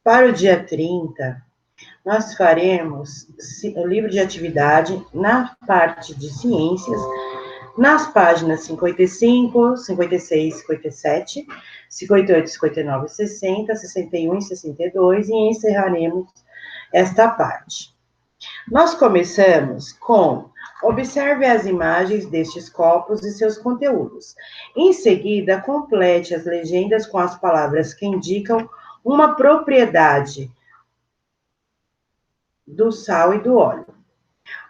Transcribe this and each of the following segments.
Para o dia 30, nós faremos o livro de atividade na parte de ciências, nas páginas 55, 56, 57, 58, 59, 60, 61 e 62, e encerraremos esta parte. Nós começamos com: observe as imagens destes copos e seus conteúdos. Em seguida, complete as legendas com as palavras que indicam uma propriedade do sal e do óleo.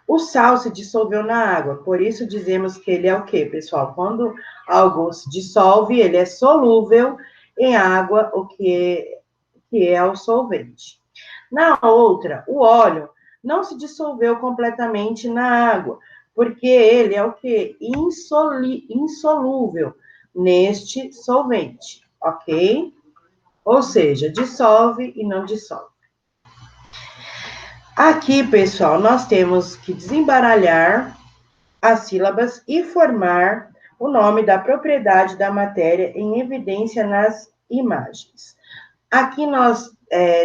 O sal se dissolveu na água, por isso dizemos que ele é o quê, pessoal? Quando algo se dissolve, ele é solúvel em água, o que é o solvente. Na outra, o óleo não se dissolveu completamente na água, porque ele é o quê? Insolúvel neste solvente, ok? Ou seja, dissolve e não dissolve. Aqui, pessoal, nós temos que desembaralhar as sílabas e formar o nome da propriedade da matéria em evidência nas imagens. Aqui nós,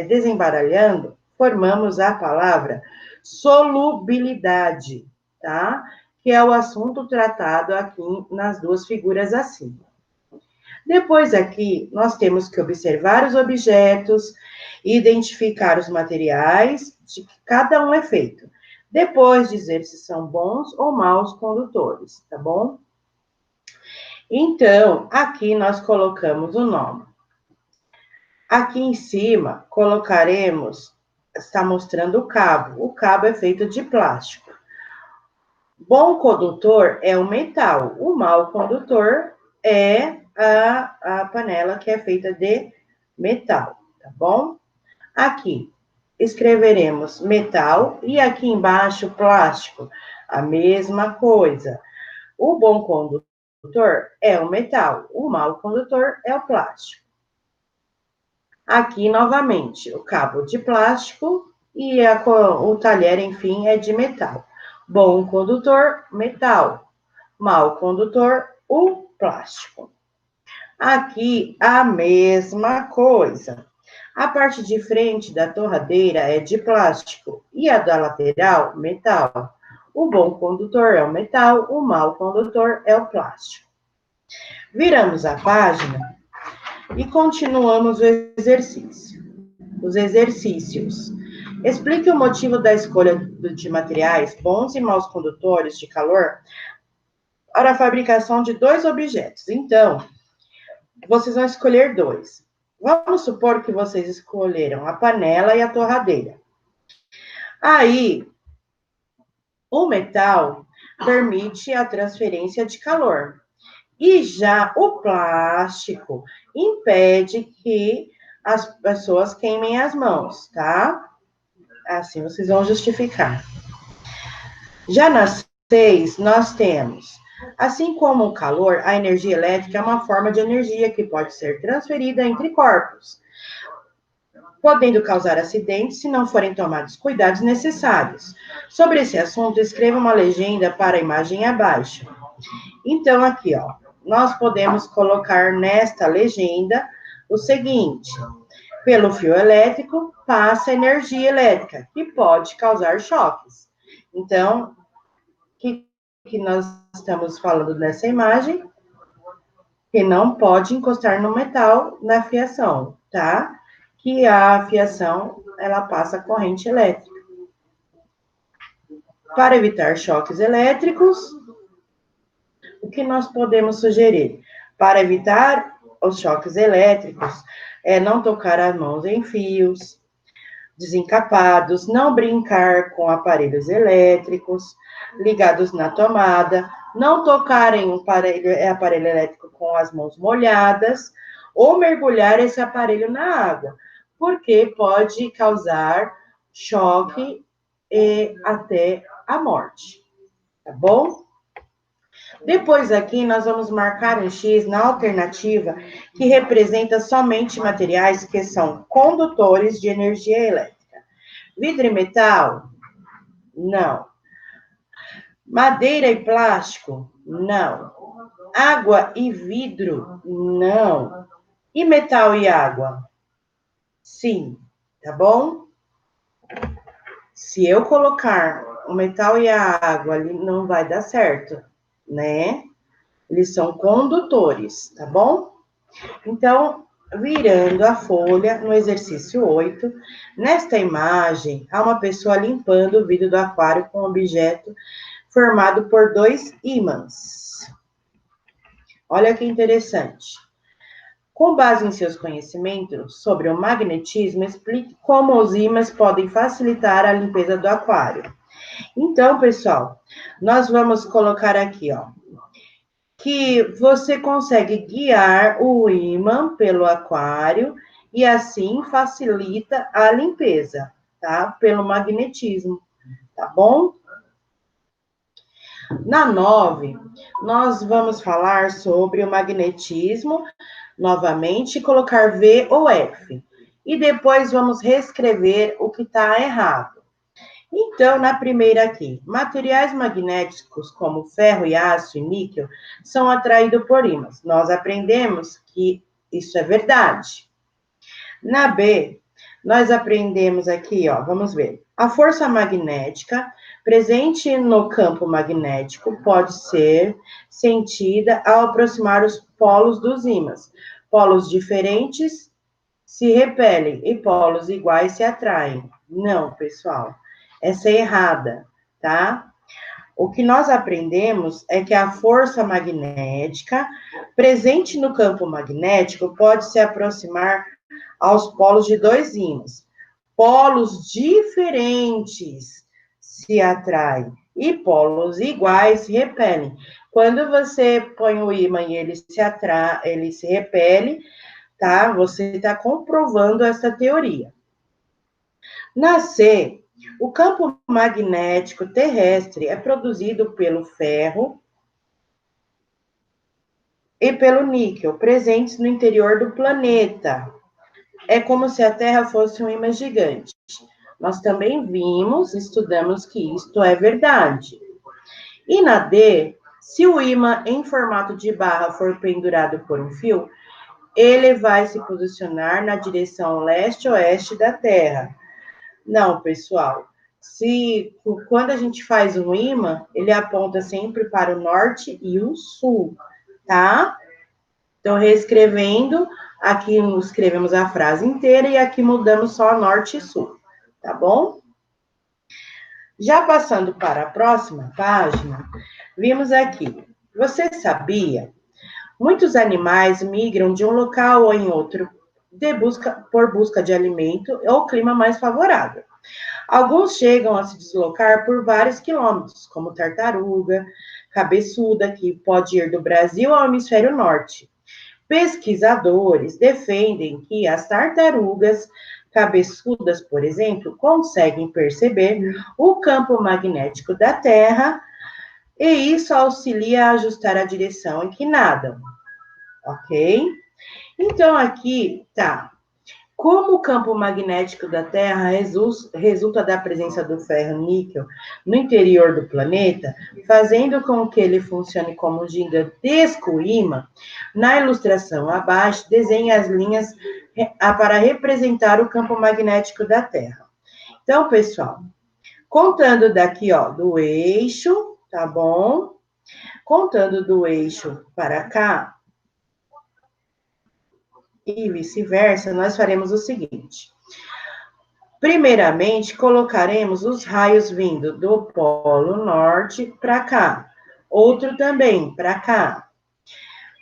desembaralhando, formamos a palavra solubilidade, tá? Que é o assunto tratado aqui nas duas figuras acima. Depois aqui, nós temos que observar os objetos, identificar os materiais de que cada um é feito. Depois, dizer se são bons ou maus condutores, tá bom? Então, aqui nós colocamos o nome. Aqui em cima, colocaremos, está mostrando o cabo. O cabo é feito de plástico. Bom condutor é o metal. O mau condutor é a panela, que é feita de metal, tá bom? Aqui, escreveremos metal e aqui embaixo, plástico. A mesma coisa. O bom condutor é o metal. O mau condutor é o plástico. Aqui, novamente, o cabo de plástico e o talher, enfim, é de metal. Bom condutor, metal. Mau condutor, o plástico. Aqui, a mesma coisa. A parte de frente da torradeira é de plástico e a da lateral, metal. O bom condutor é o metal, o mau condutor é o plástico. Viramos a página e continuamos o exercício. Os exercícios. Explique o motivo da escolha de materiais bons e maus condutores de calor para a fabricação de dois objetos. Então, vocês vão escolher dois. Vamos supor que vocês escolheram a panela e a torradeira. Aí, o metal permite a transferência de calor. E já o plástico impede que as pessoas queimem as mãos, tá? Assim vocês vão justificar. Já nas 6, nós temos: assim como o calor, a energia elétrica é uma forma de energia que pode ser transferida entre corpos, podendo causar acidentes se não forem tomados cuidados necessários. Sobre esse assunto, escreva uma legenda para a imagem abaixo. Então, aqui, ó, nós podemos colocar nesta legenda o seguinte: pelo fio elétrico passa energia elétrica, que pode causar choques. Então, o que nós estamos falando nessa imagem? Que não pode encostar no metal na fiação, tá? Que a fiação, ela passa corrente elétrica. Para evitar choques elétricos, o que nós podemos sugerir? Para evitar os choques elétricos, é não tocar as mãos em fios desencapados, não brincar com aparelhos elétricos ligados na tomada, não tocar em aparelho elétrico com as mãos molhadas, ou mergulhar esse aparelho na água, porque pode causar choque e até a morte, tá bom? Depois aqui, nós vamos marcar um X na alternativa que representa somente materiais que são condutores de energia elétrica. Vidro e metal? Não. Madeira e plástico? Não. Água e vidro? Não. E metal e água? Sim, tá bom? Se eu colocar o metal e a água ali, não vai dar certo, né? Eles são condutores, tá bom? Então, virando a folha no exercício 8, nesta imagem, há uma pessoa limpando o vidro do aquário com um objeto formado por 2 ímãs. Olha que interessante. Com base em seus conhecimentos sobre o magnetismo, explique como os ímãs podem facilitar a limpeza do aquário. Então, pessoal, nós vamos colocar aqui, ó, que você consegue guiar o ímã pelo aquário e assim facilita a limpeza, tá? Pelo magnetismo, tá bom? Na 9, nós vamos falar sobre o magnetismo, novamente, colocar V ou F. E depois vamos reescrever o que está errado. Então, na primeira aqui, materiais magnéticos como ferro e aço e níquel são atraídos por ímãs. Nós aprendemos que isso é verdade. Na B, nós aprendemos aqui, ó, vamos ver. A força magnética presente no campo magnético pode ser sentida ao aproximar os polos dos ímãs. Polos diferentes se repelem e polos iguais se atraem. Não, pessoal, essa é errada, tá? O que nós aprendemos é que a força magnética presente no campo magnético pode se aproximar aos polos de 2 ímãs. Polos diferentes se atraem e polos iguais se repelem. Quando você põe o ímã e ele se repele, tá? Você está comprovando essa teoria. Na C, o campo magnético terrestre é produzido pelo ferro e pelo níquel, presentes no interior do planeta. É como se a Terra fosse um ímã gigante. Nós também estudamos que isto é verdade. E na D, se o ímã em formato de barra for pendurado por um fio, ele vai se posicionar na direção leste-oeste da Terra. Não, pessoal. Quando a gente faz um ímã, ele aponta sempre para o norte e o sul, tá? Então, reescrevendo, aqui escrevemos a frase inteira e aqui mudamos só norte e sul, tá bom? Já passando para a próxima página, vimos aqui. Você sabia? Muitos animais migram de um local ou em outro por busca de alimento ou clima mais favorável. Alguns chegam a se deslocar por vários quilômetros, como tartaruga, cabeçuda, que pode ir do Brasil ao hemisfério norte. Pesquisadores defendem que as tartarugas cabeçudas, por exemplo, conseguem perceber o campo magnético da Terra e isso auxilia a ajustar a direção em que nadam, ok? Então, aqui tá. Como o campo magnético da Terra resulta da presença do ferro-níquel no interior do planeta, fazendo com que ele funcione como um gigantesco ímã, na ilustração abaixo, desenhe as linhas para representar o campo magnético da Terra. Então, pessoal, contando daqui, ó, do eixo, tá bom? Contando do eixo para cá, e vice-versa, nós faremos o seguinte. Primeiramente, colocaremos os raios vindo do polo norte para cá. Outro também para cá.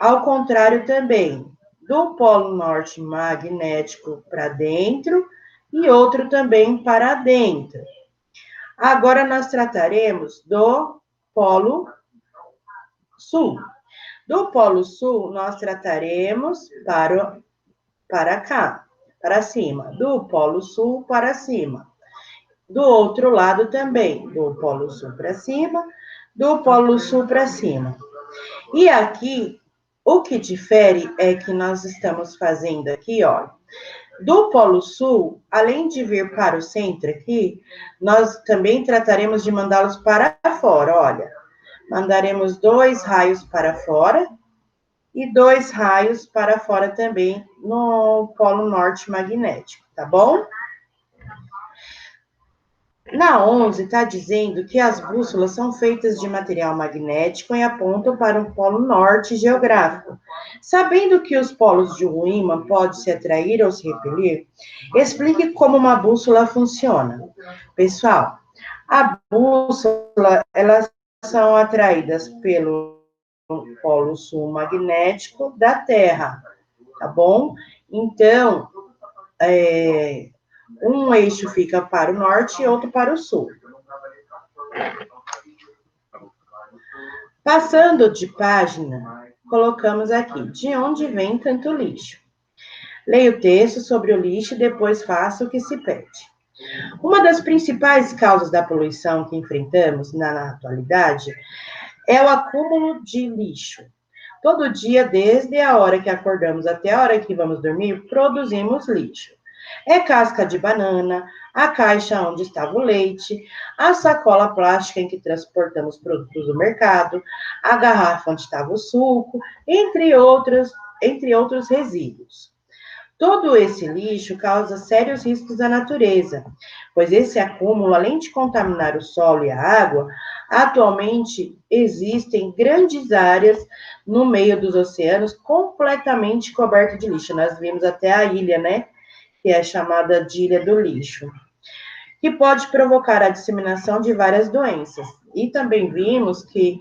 Ao contrário também, do polo norte magnético para dentro e outro também para dentro. Agora, nós trataremos do polo sul. Do polo sul, nós trataremos para cá, para cima. Do polo sul para cima. Do outro lado também, do polo sul para cima, do polo sul para cima. E aqui, o que difere é que nós estamos fazendo aqui, ó, do polo sul, além de vir para o centro aqui, nós também trataremos de mandá-los para fora, olha. Mandaremos 2 raios para fora e 2 raios para fora também no polo norte magnético, tá bom? Na 11, está dizendo que as bússolas são feitas de material magnético e apontam para um polo norte geográfico. Sabendo que os polos de um ímã podem se atrair ou se repelir, explique como uma bússola funciona. Pessoal, a bússola, elas são atraídas pelo polo sul magnético da Terra, tá bom? Então, um eixo fica para o norte e outro para o sul. Passando de página, colocamos aqui, de onde vem tanto lixo? Leia o texto sobre o lixo e depois faça o que se pede. Uma das principais causas da poluição que enfrentamos na atualidade é o acúmulo de lixo. Todo dia, desde a hora que acordamos até a hora que vamos dormir, produzimos lixo. É casca de banana, a caixa onde estava o leite, a sacola plástica em que transportamos produtos do mercado, a garrafa onde estava o suco, entre outros resíduos. Todo esse lixo causa sérios riscos à natureza, pois esse acúmulo, além de contaminar o solo e a água, atualmente existem grandes áreas no meio dos oceanos completamente cobertas de lixo. Nós vimos até a ilha, né? Que é chamada de Ilha do Lixo, que pode provocar a disseminação de várias doenças. E também vimos que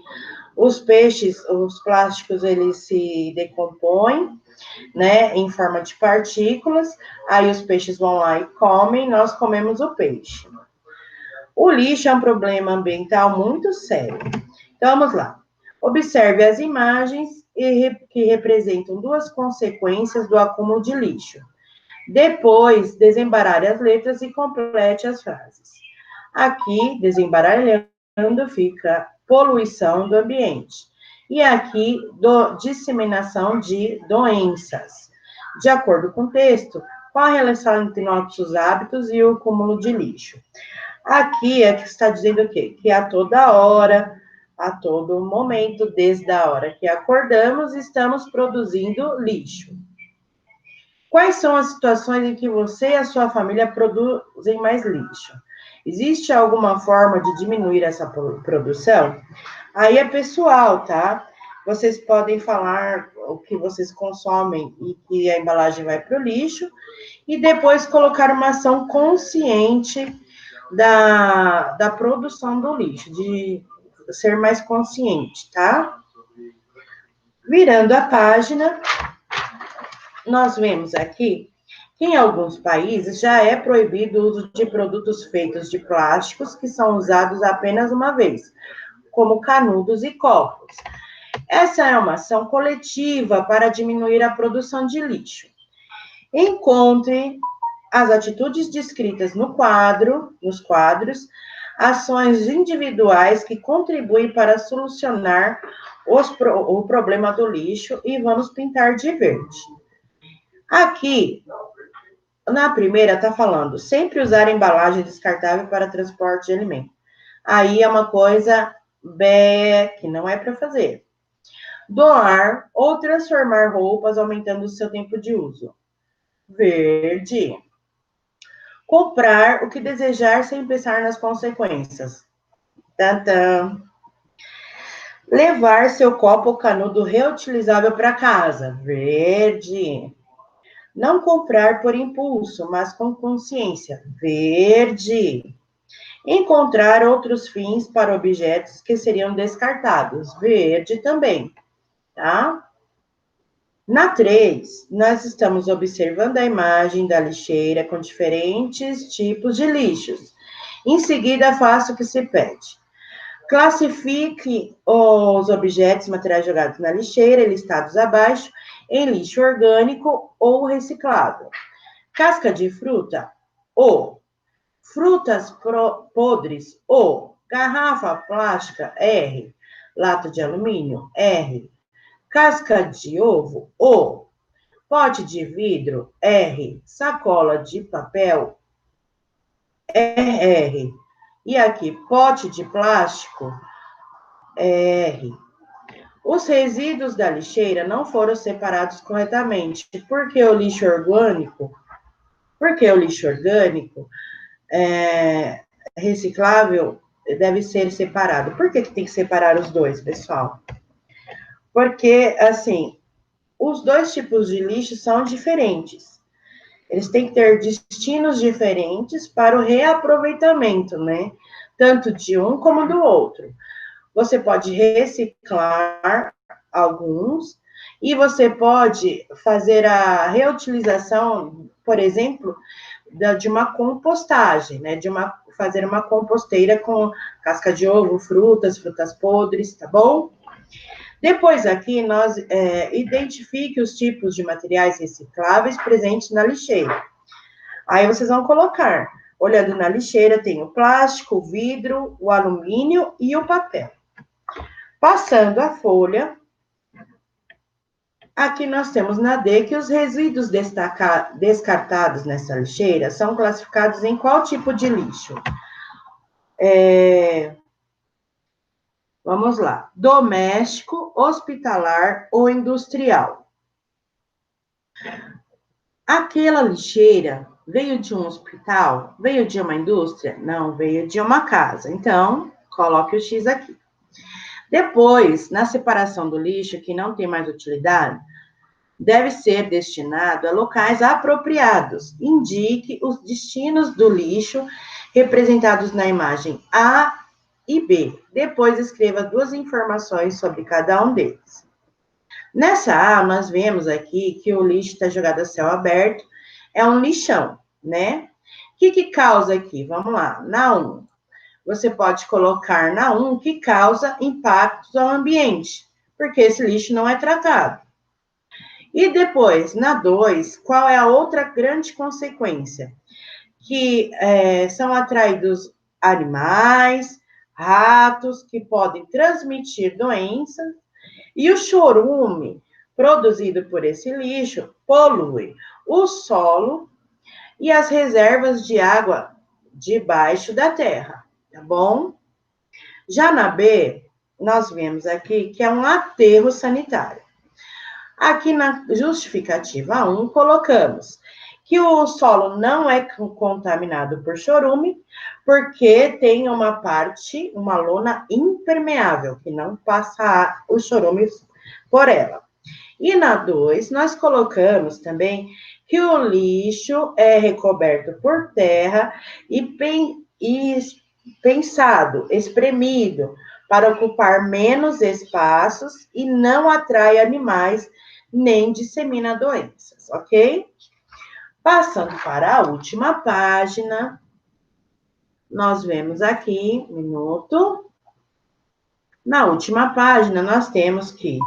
os peixes, os plásticos, eles se decompõem, né, em forma de partículas, aí os peixes vão lá e comem, nós comemos o peixe. O lixo é um problema ambiental muito sério. Então, vamos lá. Observe as imagens que representam duas consequências do acúmulo de lixo. Depois, desembaralhe as letras e complete as frases. Aqui, desembaralhando, fica poluição do ambiente. E aqui, disseminação de doenças. De acordo com o texto, qual a relação entre nossos hábitos e o acúmulo de lixo? Aqui é que está dizendo o quê? Que a toda hora, a todo momento, desde a hora que acordamos, estamos produzindo lixo. Quais são as situações em que você e a sua família produzem mais lixo? Existe alguma forma de diminuir essa produção? Aí é pessoal, tá? Vocês podem falar o que vocês consomem e que a embalagem vai para o lixo, e depois colocar uma ação consciente da produção do lixo, de ser mais consciente, tá? Virando a página, nós vemos aqui que em alguns países já é proibido o uso de produtos feitos de plásticos que são usados apenas uma vez, como canudos e copos. Essa é uma ação coletiva para diminuir a produção de lixo. Encontre as atitudes descritas nos quadros, ações individuais que contribuem para solucionar o problema do lixo e vamos pintar de verde. Aqui, na primeira, está falando, sempre usar embalagem descartável para transporte de alimento. Aí é uma coisa que não é para fazer. Doar ou transformar roupas, aumentando o seu tempo de uso. Verde. Comprar o que desejar sem pensar nas consequências. Tantã. Levar seu copo ou canudo reutilizável para casa. Verde. Não comprar por impulso, mas com consciência. Verde. Encontrar outros fins para objetos que seriam descartados. Verde também, tá? Na 3, nós estamos observando a imagem da lixeira com diferentes tipos de lixos. Em seguida, faça o que se pede. Classifique os objetos, materiais jogados na lixeira, listados abaixo, em lixo orgânico ou reciclável. Casca de fruta, O. Frutas podres, O. Garrafa plástica, R. Lata de alumínio, R. Casca de ovo, O. Pote de vidro, R. Sacola de papel, R. E aqui, pote de plástico, R. Os resíduos da lixeira não foram separados corretamente. Por que o lixo orgânico? Porque o lixo orgânico reciclável deve ser separado. Por que tem que separar os dois, pessoal? Porque, assim, os dois tipos de lixo são diferentes. Eles têm que ter destinos diferentes para o reaproveitamento, né? Tanto de um como do outro. Você pode reciclar alguns e você pode fazer a reutilização, por exemplo, de uma compostagem, né? Fazer uma composteira com casca de ovo, frutas podres, tá bom? Depois aqui, nós identifique os tipos de materiais recicláveis presentes na lixeira. Aí vocês vão colocar, olhando na lixeira, tem o plástico, o vidro, o alumínio e o papel. Passando a folha, aqui nós temos na D que os resíduos descartados nessa lixeira são classificados em qual tipo de lixo? Vamos lá. Doméstico, hospitalar ou industrial. Aquela lixeira veio de um hospital? Veio de uma indústria? Não, veio de uma casa. Então, coloque o X aqui. Depois, na separação do lixo, que não tem mais utilidade, deve ser destinado a locais apropriados. Indique os destinos do lixo representados na imagem A e B. Depois, escreva 2 informações sobre cada um deles. Nessa A, nós vemos aqui que o lixo está jogado a céu aberto, é um lixão, né? O que causa aqui? Vamos lá, na 1. Você pode colocar na 1 que causa impactos ao ambiente, porque esse lixo não é tratado. E depois, na 2, qual é a outra grande consequência? Que são atraídos animais, ratos, que podem transmitir doenças, e o chorume produzido por esse lixo polui o solo e as reservas de água debaixo da terra, tá bom? Já na B, nós vemos aqui que é um aterro sanitário. Aqui na justificativa 1, colocamos que o solo não é contaminado por chorume, porque tem uma parte, uma lona impermeável, que não passa o chorume por ela. E na 2, nós colocamos também que o lixo é recoberto por terra e pensado, espremido, para ocupar menos espaços e não atrai animais nem dissemina doenças, ok? Passando para a última página, nós vemos aqui, um minuto. Na última página, nós temos que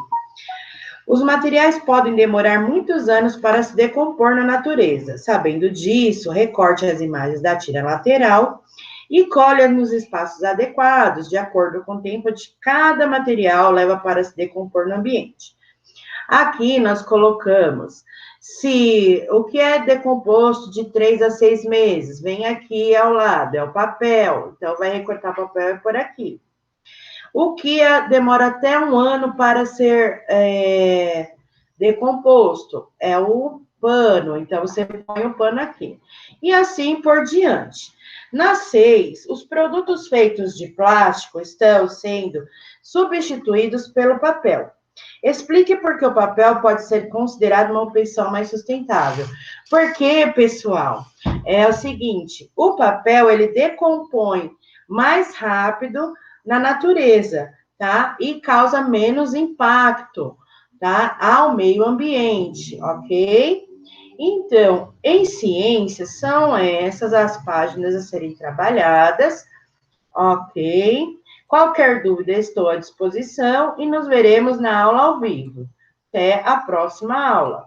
os materiais podem demorar muitos anos para se decompor na natureza. Sabendo disso, recorte as imagens da tira lateral e colhe nos espaços adequados, de acordo com o tempo de cada material leva para se decompor no ambiente. Aqui nós colocamos se o que é decomposto de 3 a 6 meses, vem aqui ao lado, é o papel, então vai recortar papel por aqui. O que demora até 1 ano para ser decomposto é o pano, então você põe o pano aqui. E assim por diante. Na 6, os produtos feitos de plástico estão sendo substituídos pelo papel. Explique por que o papel pode ser considerado uma opção mais sustentável. Porque, pessoal, é o seguinte, o papel, ele decompõe mais rápido na natureza, tá? E causa menos impacto, tá? Ao meio ambiente, ok? Então, em ciência, são essas as páginas a serem trabalhadas, ok? Qualquer dúvida, estou à disposição e nos veremos na aula ao vivo. Até a próxima aula.